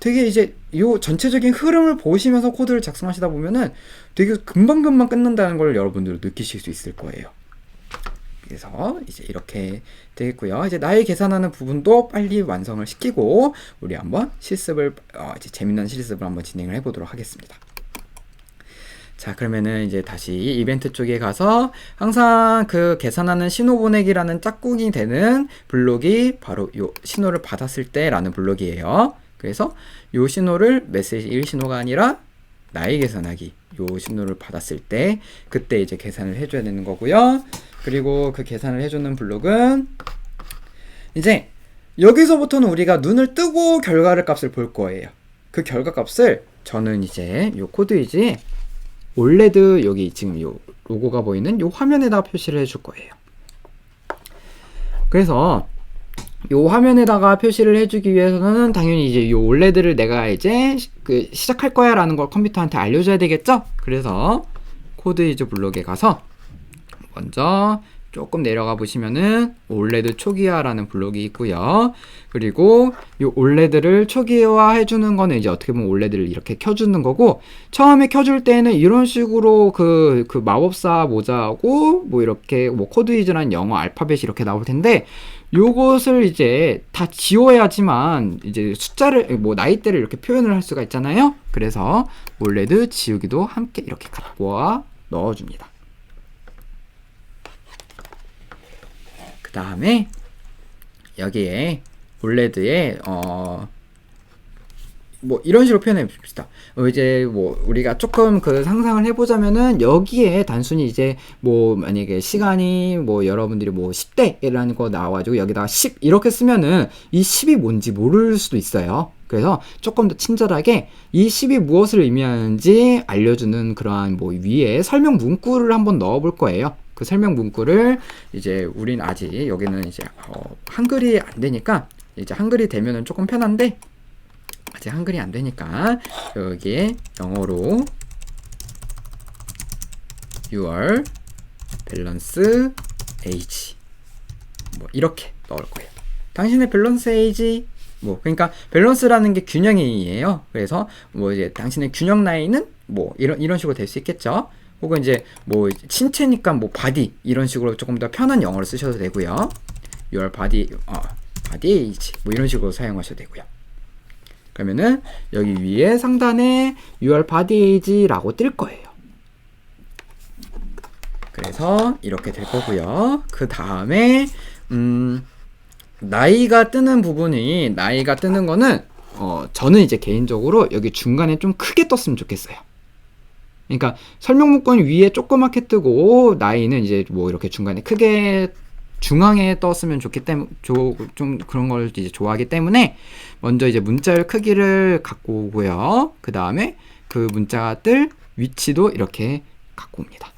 되게 이제 이 전체적인 흐름을 보시면서 코드를 작성하시다 보면은 되게 금방금방 끝난다는 걸 여러분들 느끼실 수 있을 거예요. 그래서 이제 이렇게 되겠고요. 이제 나이 계산하는 부분도 빨리 완성을 시키고 우리 한번 실습을 이제 재밌는 실습을 한번 진행을 해보도록 하겠습니다. 자, 그러면은 이제 다시 이벤트 쪽에 가서 항상 그 계산하는 신호 보내기라는 짝꿍이 되는 블록이 바로 요 신호를 받았을 때라는 블록이에요. 그래서 요 신호를 메시지 1 신호가 아니라 나이 계산하기 요 신호를 받았을 때 그때 이제 계산을 해줘야 되는 거고요. 그리고 그 계산을 해주는 블록은 이제 여기서부터는 우리가 눈을 뜨고 결과를 값을 볼 거예요. 그 결과 값을 저는 이제 요 코드이지 올레드 여기 지금 요 로고가 보이는 요 화면에다가 표시를 해줄 거예요. 그래서 요 화면에다가 표시를 해주기 위해서는 당연히 이제 요 올레드를 내가 이제 그 시작할 거야 라는 걸 컴퓨터한테 알려줘야 되겠죠? 그래서 코드이즈 블록에 가서 먼저 조금 내려가 보시면은 올레드 초기화라는 블록이 있고요. 그리고 이 올레드를 초기화 해주는 거는 이제 어떻게 보면 올레드를 이렇게 켜주는 거고, 처음에 켜줄 때는 이런 식으로 그 마법사 모자하고 뭐 이렇게 뭐 코드이즈라는 영어 알파벳이 이렇게 나올 텐데, 요것을 이제 다 지워야지만 이제 숫자를 뭐 나이대를 이렇게 표현을 할 수가 있잖아요. 그래서 올레드 지우기도 함께 이렇게 갖고 넣어줍니다. 그 다음에 여기에 올레드에 뭐 이런 식으로 표현해 봅시다. 이제 뭐 우리가 조금 그 상상을 해보자면은 여기에 단순히 이제 뭐 만약에 시간이 뭐 여러분들이 뭐 10대라는 거 나와가지고 여기다가 10 이렇게 쓰면은 이 10이 뭔지 모를 수도 있어요. 그래서 조금 더 친절하게 이 10이 무엇을 의미하는지 알려주는 그러한 뭐 위에 설명 문구를 한번 넣어 볼 거예요. 그 설명 문구를 이제 우린 아직 여기는 이제 한글이 안 되니까 이제 한글이 되면은 조금 편한데 아직 한글이 안 되니까 여기에 영어로 your balance age 뭐 이렇게 넣을 거예요. 당신의 밸런스 에이지 뭐 그러니까 밸런스라는 게 균형이에요. 그래서 뭐 이제 당신의 균형 나이는 뭐 이런 식으로 될 수 있겠죠. 혹은 이제 뭐 신체니까 뭐 바디 이런 식으로 조금 더 편한 영어를 쓰셔도 되고요. your body age 뭐 이런 식으로 사용하셔도 되고요. 그러면은 여기 위에 상단에 your body age라고 뜰 거예요. 그래서 이렇게 될 거고요. 그 다음에 나이가 뜨는 거는 저는 이제 개인적으로 여기 중간에 좀 크게 떴으면 좋겠어요. 그러니까 설명 문구는 위에 조그맣게 뜨고 나이는 이제 뭐 이렇게 중간에 크게 중앙에 떴으면 좋기 때문에 좀 그런 걸 이제 좋아하기 때문에 먼저 이제 문자열 크기를 갖고 오고요. 그 다음에 그 문자가 뜰 위치도 이렇게 갖고 옵니다.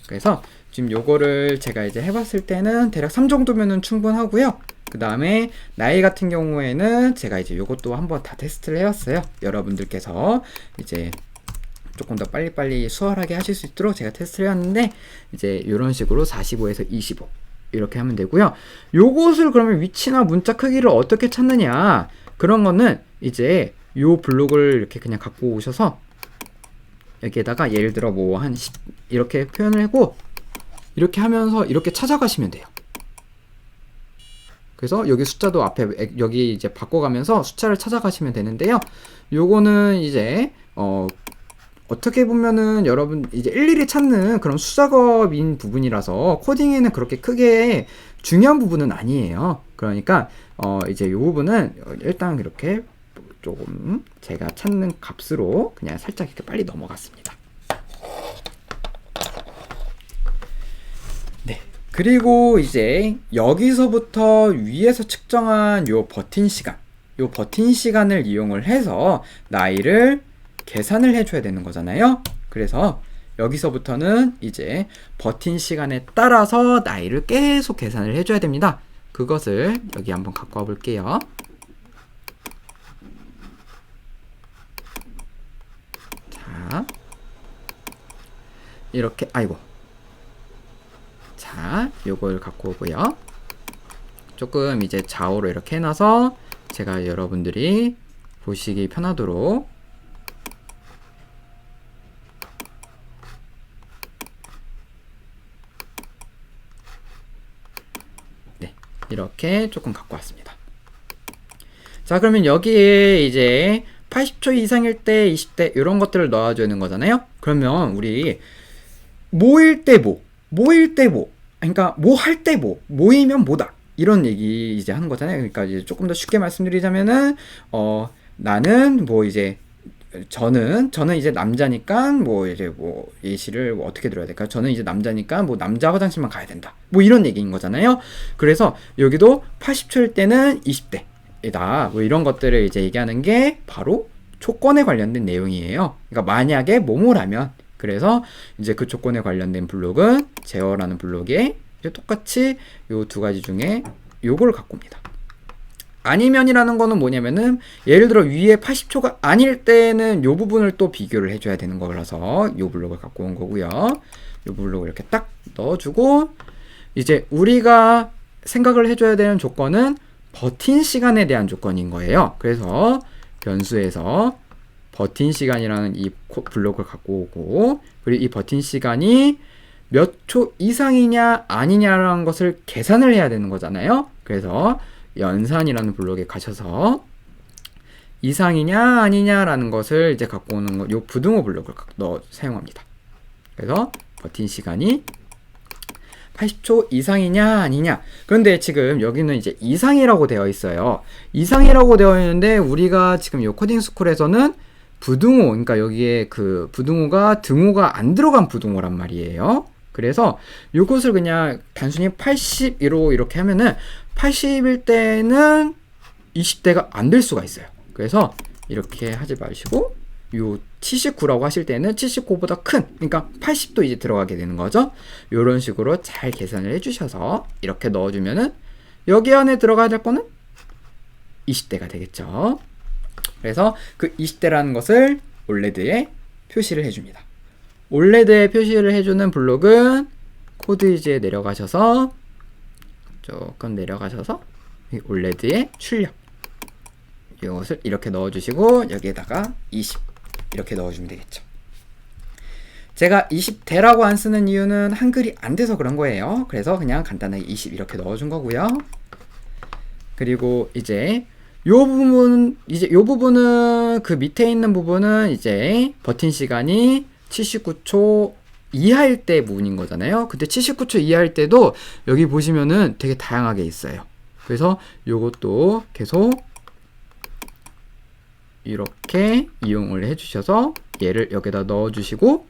그래서 지금 요거를 제가 이제 해봤을 때는 대략 3 정도면은 충분하고요. 그 다음에 나이 같은 경우에는 제가 이제 요것도 한번 다 테스트를 해왔어요. 여러분들께서 이제 조금 더 빨리빨리 수월하게 하실 수 있도록 제가 테스트를 해왔는데 이제 이런 식으로 45에서 25 이렇게 하면 되고요. 요것을 그러면 위치나 문자 크기를 어떻게 찾느냐 그런 거는 이제 요 블록을 이렇게 그냥 갖고 오셔서 여기에다가 예를 들어 뭐 한 10 이렇게 표현을 하고 이렇게 하면서 이렇게 찾아가시면 돼요. 그래서 여기 숫자도 앞에 여기 이제 바꿔가면서 숫자를 찾아가시면 되는데요. 요거는 이제 어떻게 보면은 여러분 이제 일일이 찾는 그런 수작업인 부분이라서 코딩에는 그렇게 크게 중요한 부분은 아니에요. 그러니까 이제 이 부분은 일단 이렇게 조금 제가 찾는 값으로 그냥 살짝 이렇게 빨리 넘어갔습니다. 네. 그리고 이제 여기서부터 위에서 측정한 요 버틴 시간을 이용을 해서 나이를 계산을 해줘야 되는 거잖아요. 그래서 여기서부터는 이제 버틴 시간에 따라서 나이를 계속 계산을 해줘야 됩니다. 그것을 여기 한번 갖고 와 볼게요. 자, 이렇게 자, 요걸 갖고 오고요. 조금 이제 좌우로 이렇게 해놔서 제가 여러분들이 보시기 편하도록 이렇게 조금 갖고 왔습니다. 자, 그러면 여기에 이제 80초 이상일 때 20대 이런 것들을 넣어줘야 되는 거잖아요. 그러면 우리 모일 때 뭐, 모일 때 뭐, 그러니까 뭐 할 때 뭐, 모이면 뭐다 이런 얘기 이제 하는 거잖아요. 그러니까 이제 조금 더 쉽게 말씀드리자면은 나는 뭐 이제 저는 이제 남자니까 뭐 이제 뭐 예시를 뭐 어떻게 들어야 될까요? 저는 이제 남자니까 뭐 남자 화장실만 가야 된다. 뭐 이런 얘기인 거잖아요. 그래서 여기도 80초일 때는 20대이다. 뭐 이런 것들을 이제 얘기하는 게 바로 조건에 관련된 내용이에요. 그러니까 만약에 뭐뭐라면 그래서 이제 그 조건에 관련된 블록은 제어라는 블록에 이제 똑같이 요 두 가지 중에 요걸 갖고 옵니다. 아니면이라는 거는 뭐냐면은 예를 들어 위에 80초가 아닐 때는 요 부분을 또 비교를 해줘야 되는 거라서 요 블록을 갖고 온 거고요. 요 블록을 이렇게 딱 넣어주고 이제 우리가 생각을 해줘야 되는 조건은 버틴 시간에 대한 조건인 거예요. 그래서 변수에서 버틴 시간이라는 이 블록을 갖고 오고 그리고 이 버틴 시간이 몇 초 이상이냐 아니냐라는 것을 계산을 해야 되는 거잖아요. 그래서 연산이라는 블록에 가셔서 이상이냐 아니냐라는 것을 이제 갖고 오는 거, 요 부등호 블록을 사용합니다. 그래서 버틴 시간이 80초 이상이냐 아니냐. 그런데 지금 여기는 이제 이상이라고 되어 있어요. 이상이라고 되어 있는데 우리가 지금 요 코딩 스쿨에서는 부등호, 그러니까 여기에 그 부등호가 등호가 안 들어간 부등호란 말이에요. 그래서 요것을 그냥 단순히 80으로 이렇게 하면은 80일 때는 20대가 안 될 수가 있어요. 그래서 이렇게 하지 마시고 요 79라고 하실 때는 79보다 큰, 그러니까 80도 이제 들어가게 되는 거죠. 요런 식으로 잘 계산을 해주셔서 이렇게 넣어주면은 여기 안에 들어가야 될 거는 20대가 되겠죠. 그래서 그 20대라는 것을 올레드에 표시를 해줍니다. 올레드에 표시를 해주는 블록은 코드이즈에 내려가셔서 조금 내려가셔서 올레드의 출력 이것을 이렇게 넣어주시고 여기에다가 20 이렇게 넣어주면 되겠죠. 제가 20대라고 안 쓰는 이유는 한글이 안 돼서 그런 거예요. 그래서 그냥 간단하게 20 이렇게 넣어준 거고요. 그리고 이제 요 부분은 그 밑에 있는 부분은 이제 버틴 시간이 79초 이하일 때 부분인 거잖아요. 근데 79초 이하일 때도 여기 보시면은 되게 다양하게 있어요. 그래서 요것도 계속 이렇게 이용을 해주셔서 얘를 여기다 넣어주시고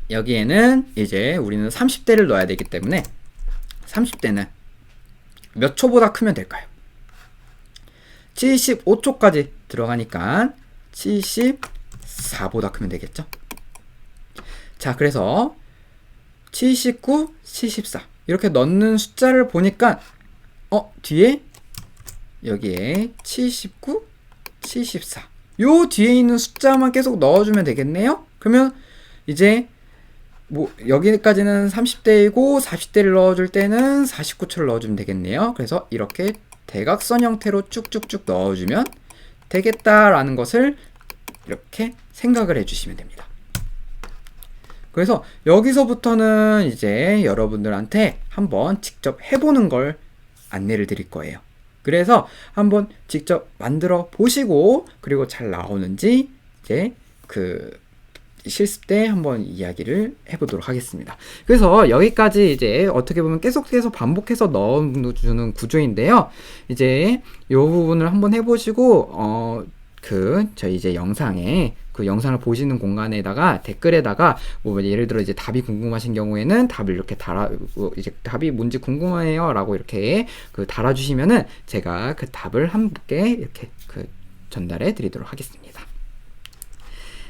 여기에는 이제 우리는 30대를 넣어야 되기 때문에 30대는 몇 초보다 크면 될까요? 75초까지 들어가니까 74보다 크면 되겠죠? 자, 그래서 79, 74 이렇게 넣는 숫자를 보니까 뒤에 여기에 79, 74 요 뒤에 있는 숫자만 계속 넣어주면 되겠네요? 그러면 이제 뭐 여기까지는 30대이고 40대를 넣어줄 때는 49초를 넣어주면 되겠네요. 그래서 이렇게 대각선 형태로 쭉쭉쭉 넣어주면 되겠다라는 것을 이렇게 생각을 해주시면 됩니다. 그래서 여기서부터는 이제 여러분들한테 한번 직접 해보는 걸 안내를 드릴 거예요. 그래서 한번 직접 만들어 보시고 그리고 잘 나오는지 이제 그 실습 때 한번 이야기를 해보도록 하겠습니다. 그래서 여기까지 이제 어떻게 보면 계속해서 반복해서 넣어주는 구조인데요. 이제 이 부분을 한번 해보시고 저희 이제 영상에 그 영상을 보시는 공간에다가 댓글에다가 뭐 예를 들어 이제 답이 궁금하신 경우에는 답을 이렇게 이제 답이 뭔지 궁금해요라고 이렇게 그 달아주시면은 제가 그 답을 함께 이렇게 그 전달해 드리도록 하겠습니다.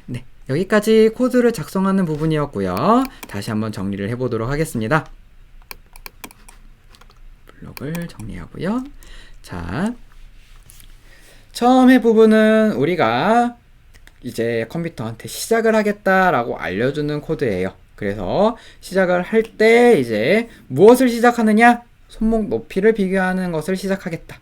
네, 여기까지 코드를 작성하는 부분이었고요. 다시 한번 정리를 해보도록 하겠습니다. 블록을 정리하고요. 자, 처음 해 부분은 우리가 이제 컴퓨터한테 시작을 하겠다라고 알려주는 코드예요. 그래서 시작을 할 때 이제 무엇을 시작하느냐? 손목 높이를 비교하는 것을 시작하겠다.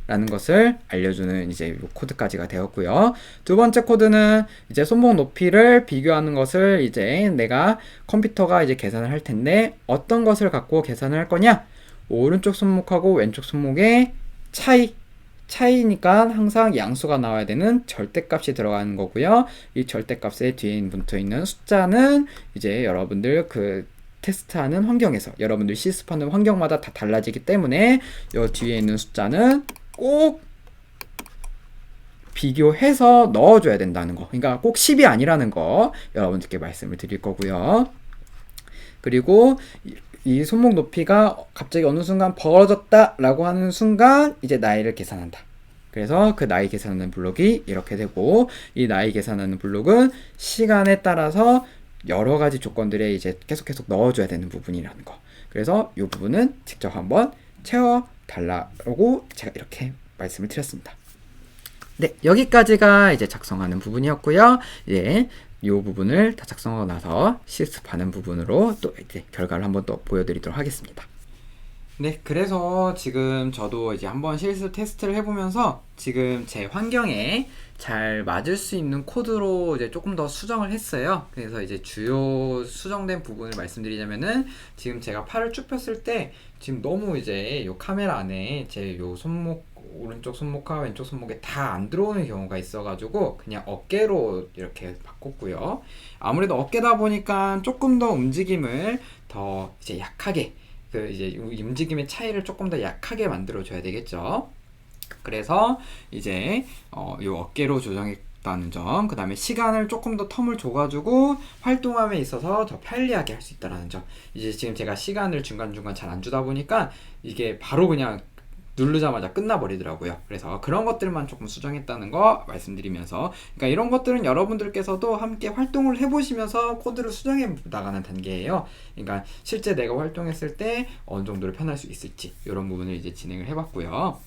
라는 것을 알려주는 이제 요 코드까지가 되었고요. 두 번째 코드는 이제 손목 높이를 비교하는 것을 이제 내가 컴퓨터가 이제 계산을 할 텐데 어떤 것을 갖고 계산을 할 거냐? 오른쪽 손목하고 왼쪽 손목의 차이니까 항상 양수가 나와야 되는 절대값이 들어가는 거고요. 이 절대값에 뒤에 붙어 있는 숫자는 이제 여러분들 그 테스트하는 환경에서 여러분들 실습하는 환경마다 다 달라지기 때문에 이 뒤에 있는 숫자는 꼭 비교해서 넣어줘야 된다는 거. 그러니까 꼭 10이 아니라는 거 여러분들께 말씀을 드릴 거고요. 그리고 이 손목 높이가 갑자기 어느 순간 벌어졌다 라고 하는 순간 이제 나이를 계산한다. 그래서 그 나이 계산하는 블록이 이렇게 되고, 이 나이 계산하는 블록은 시간에 따라서 여러 가지 조건들에 이제 계속 넣어줘야 되는 부분이라는 거. 그래서 이 부분은 직접 한번 채워달라고 제가 이렇게 말씀을 드렸습니다. 네, 여기까지가 이제 작성하는 부분이었고요. 이제 이 부분을 다 작성하고 나서 실습하는 부분으로 또 이제 결과를 한번 또 보여드리도록 하겠습니다. 네, 그래서 지금 저도 이제 한번 실습 테스트를 해보면서 지금 제 환경에 잘 맞을 수 있는 코드로 이제 조금 더 수정을 했어요. 그래서 이제 주요 수정된 부분을 말씀드리자면은 지금 제가 팔을 쭉 폈을 때 지금 너무 이제 요 카메라 안에 제 요 손목 오른쪽 손목과 왼쪽 손목에 다 안 들어오는 경우가 있어가지고 그냥 어깨로 이렇게 바꿨고요. 아무래도 어깨다 보니까 조금 더 움직임을 더 이제 약하게 그 이제 움직임의 차이를 조금 더 약하게 만들어 줘야 되겠죠. 그래서 이제 요 어깨로 조정했다는 점, 그 다음에 시간을 조금 더 텀을 줘가지고 활동함에 있어서 더 편리하게 할 수 있다는 점. 이제 지금 제가 시간을 중간중간 잘 안 주다 보니까 이게 바로 그냥 누르자마자 끝나버리더라고요. 그래서 그런 것들만 조금 수정했다는 거 말씀드리면서, 그러니까 이런 것들은 여러분들께서도 함께 활동을 해보시면서 코드를 수정해 나가는 단계예요. 그러니까 실제 내가 활동했을 때 어느 정도로 편할 수 있을지 이런 부분을 이제 진행을 해봤고요.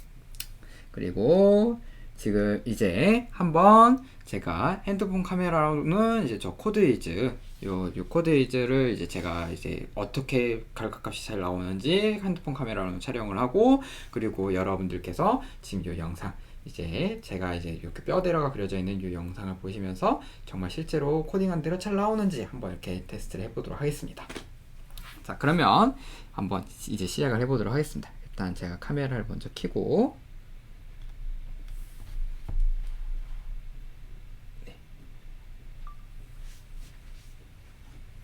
그리고 지금 이제 한번 제가 핸드폰 카메라로는 이제 저 코드이즈 요 코드이즈를 이제 제가 이제 어떻게 결과값이 잘 나오는지 핸드폰 카메라로 촬영을 하고, 그리고 여러분들께서 지금 요 영상 이제 제가 이제 이렇게 뼈대가 그려져 있는 이 영상을 보시면서 정말 실제로 코딩한 대로 잘 나오는지 한번 이렇게 테스트를 해보도록 하겠습니다. 자, 그러면 한번 이제 시작을 해보도록 하겠습니다. 일단 제가 카메라를 먼저 켜고,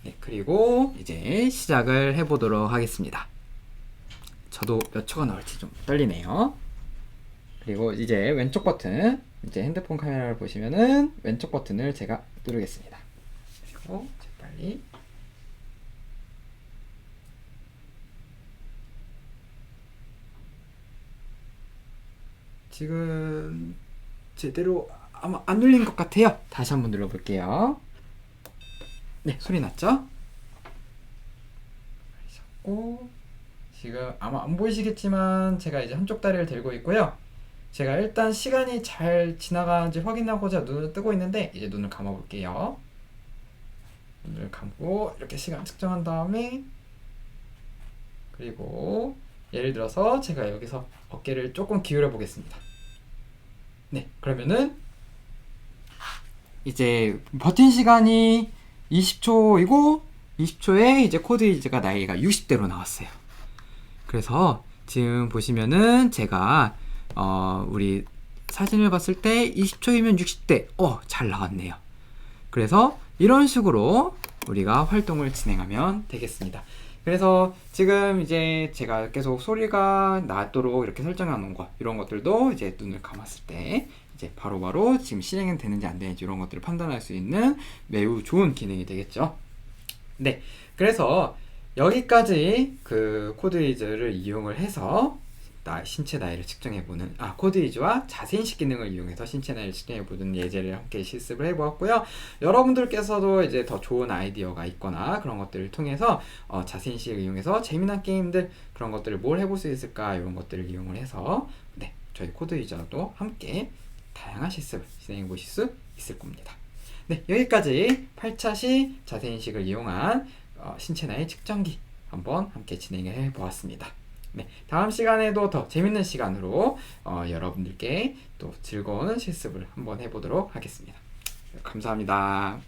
네, 그리고 이제 시작을 해보도록 하겠습니다. 저도 몇 초가 나올지 좀 떨리네요. 그리고 이제 왼쪽 버튼, 이제 핸드폰 카메라를 보시면은 왼쪽 버튼을 제가 누르겠습니다. 그리고 빨리 지금 제대로 아마 안 눌린 것 같아요. 다시 한번 눌러볼게요. 네, 소리 났죠? 잡고 지금 아마 안 보이시겠지만 제가 이제 한쪽 다리를 들고 있고요. 제가 일단 시간이 잘 지나가는지 확인하고자 눈을 뜨고 있는데 이제 눈을 감아 볼게요. 눈을 감고 이렇게 시간 측정한 다음에, 그리고 예를 들어서 제가 여기서 어깨를 조금 기울여 보겠습니다. 네, 그러면은 이제 버틴 시간이 20초이고 20초에 이제 코드이즈가 나이가 60대로 나왔어요. 그래서 지금 보시면은 제가 우리 사진을 봤을 때 20초이면 60대 잘 나왔네요. 그래서 이런 식으로 우리가 활동을 진행하면 되겠습니다. 그래서 지금 이제 제가 계속 소리가 나도록 이렇게 설정해 놓은 거, 이런 것들도 이제 눈을 감았을 때 이제 바로바로 지금 실행이 되는지 안 되는지 이런 것들을 판단할 수 있는 매우 좋은 기능이 되겠죠. 네, 그래서 여기까지 그 코드이즈를 이용을 해서 신체 나이를 측정해보는 코드이즈와 자세인식 기능을 이용해서 신체 나이를 측정해보는 예제를 함께 실습을 해보았고요. 여러분들께서도 이제 더 좋은 아이디어가 있거나 그런 것들을 통해서 자세인식을 이용해서 재미난 게임들, 그런 것들을 뭘 해볼 수 있을까, 이런 것들을 이용을 해서 저희 코드이즈와도 함께 다양한 실습을 진행해 보실 수 있을 겁니다. 네, 여기까지 8차시 자세인식을 이용한 신체 나이 측정기 한번 함께 진행해 보았습니다. 네, 다음 시간에도 더 재밌는 시간으로 여러분들께 또 즐거운 실습을 한번 해보도록 하겠습니다. 감사합니다.